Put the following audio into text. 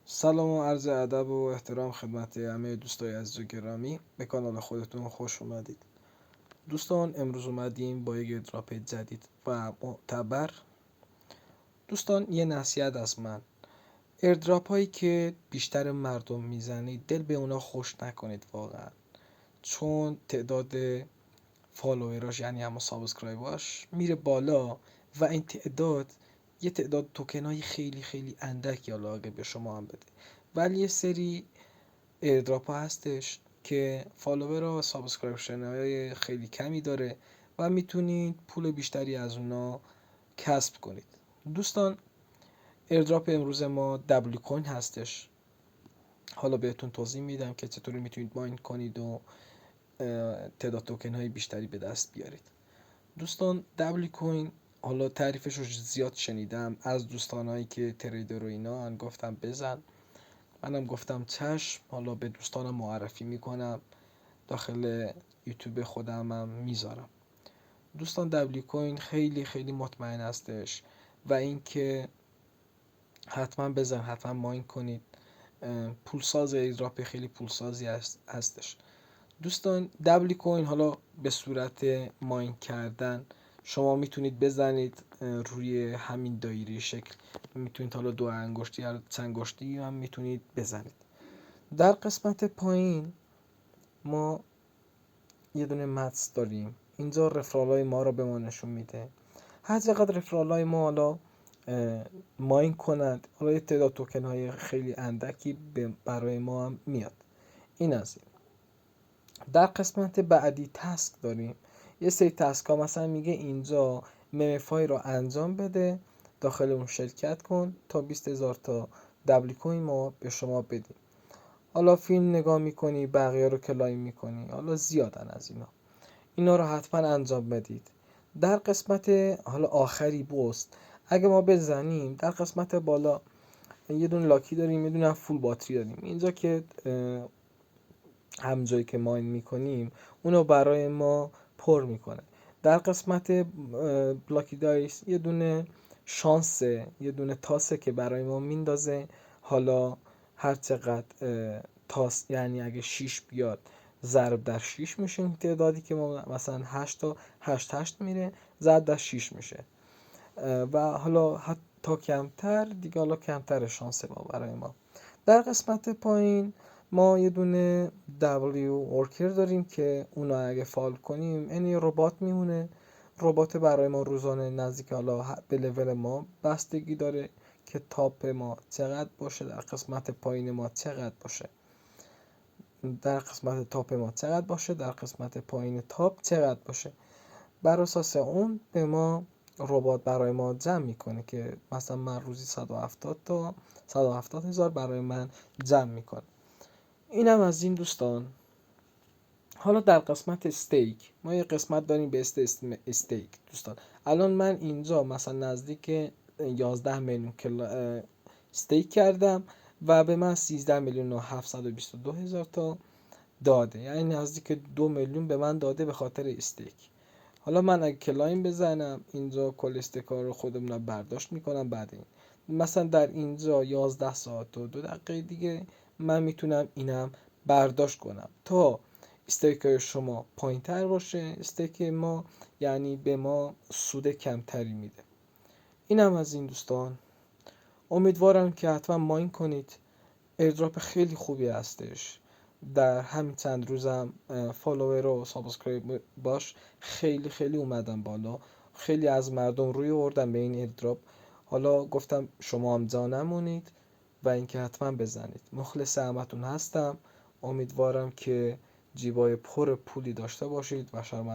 سلام و عرض ادب و احترام خدمت همه دوستای عزیز و گرامی، به کانال خودتون خوش اومدید. دوستان، امروز اومدیم با یک ایردراپ جدید و معتبر. دوستان، یه نصیحت از من: ایردراپ هایی که بیشتر مردم میزنید دل به اونا خوش نکنید واقعا، چون تعداد فالووراش یعنی همون سابسکرایباش میره بالا و این تعداد یه تعداد توکن های خیلی خیلی اندکی علاقه به شما هم بده. ولی یه سری ایردراپ ها هستش که فالوور و سابسکرایبشن های خیلی کمی داره و میتونید پول بیشتری از اونا کسب کنید. دوستان، ایردراپ امروز ما دبلیو کوین هستش. حالا بهتون توضیح میدم که چطوری میتونید ماین کنید و تعداد توکن های بیشتری به دست بیارید. دوستان، دبلیو کوین حالا تعریفش رو زیاد شنیدم از دوستانایی که تریدر و اینا، هم گفتم بزن، منم گفتم چشم. حالا به دوستانم معرفی میکنم، داخل یوتیوب خودم هم میذارم. دوستان، دبلیو کوین خیلی خیلی مطمئن هستش و اینکه حتما بزن، حتما ماین کنید. پولساز ایردراپ خیلی پولسازی هستش. دوستان، دبلیو کوین حالا به صورت ماین کردن شما میتونید بزنید روی همین دایره شکل، میتونید حالا دو انگشتی یا چند انگشتی هم میتونید بزنید. در قسمت پایین ما یه دونه متس داریم، اینجا رفرال های ما رو به ما نشون میده. هر چقدر رفرال های ما حالا ماین کنند، حالا یه تعداد توکن های خیلی اندکی برای ما هم میاد. این از این. در قسمت بعدی تسک داریم. یه سری تسک ها مثلا میگه اینجا ممفای رو انجام بده، داخل اون شرکت کن تا 20,000 تا دبلیو کوین ما به شما بدیم. حالا فیلم نگاه میکنی، بقیه رو کلایم میکنی، حالا زیادن از اینا رو حتما انجام بدید. در قسمت حالا آخری بوست، اگه ما بزنیم در قسمت بالا یه دونه لاکی داریم، یه دونه فول باتری داریم. اینجا که هم جایی که ماین میکنیم اونو برای ما پر میکنه. در قسمت بلاکی دایس یه دونه شانسه، یه دونه تاسه که برای ما میندازه. حالا هر چقدر تاس، یعنی اگه 6 بیاد ضرب در 6 میشه این تعدادی که ما مثلا 8 تا 8 میره، ضرب در 6 میشه و حالا حتی کمتر دیگه، حالا کمتر شانس ما برای ما. در قسمت پایین ما یه دونه W ورکر داریم که اونا اگه فال کنیم یعنی ربات میمونه. ربات برای ما روزانه نزدیک حالا به لول ما بستگی داره که تاپ ما چقدر باشه، در قسمت پایین ما چقدر باشه، در قسمت تاپ ما چقدر باشه، در قسمت پایین تاپ چقدر باشه. بر اساس اون به ما ربات برای ما جمع میکنه که مثلا من روزی 170 تا 170 هزار برای من جمع میکنه. اینم از این دوستان. حالا در قسمت استیک ما یه قسمت داریم به استیک. دوستان، الان من اینجا مثلا نزدیک 11 میلیون استیک کردم و به من 13 میلیون و 722 هزار تا داده، یعنی نزدیک 2 میلیون به من داده به خاطر استیک. حالا من اگه کلایم بزنم اینجا کل استیکا رو خودمون برداشت میکنم. بعد این مثلا در اینجا 11 ساعت و 2 دقیقه دیگه من میتونم اینم برداشت کنم تا استیک شما پایین تر باشه، استیک ما یعنی به ما سود کمتری میده. اینم از این دوستان. امیدوارم که حتما ماین کنید. ایردراپ خیلی خوبی هستش. در همین چند روزم فالوور و سابسکرایب باش خیلی خیلی اومدن بالا. خیلی از مردم روی آوردن به این ایردراپ. حالا گفتم شما هم جا نمونید و اینکه حتما بزنید. مخلص همتون هستم. امیدوارم که جیبای پر پولی داشته باشید و شرم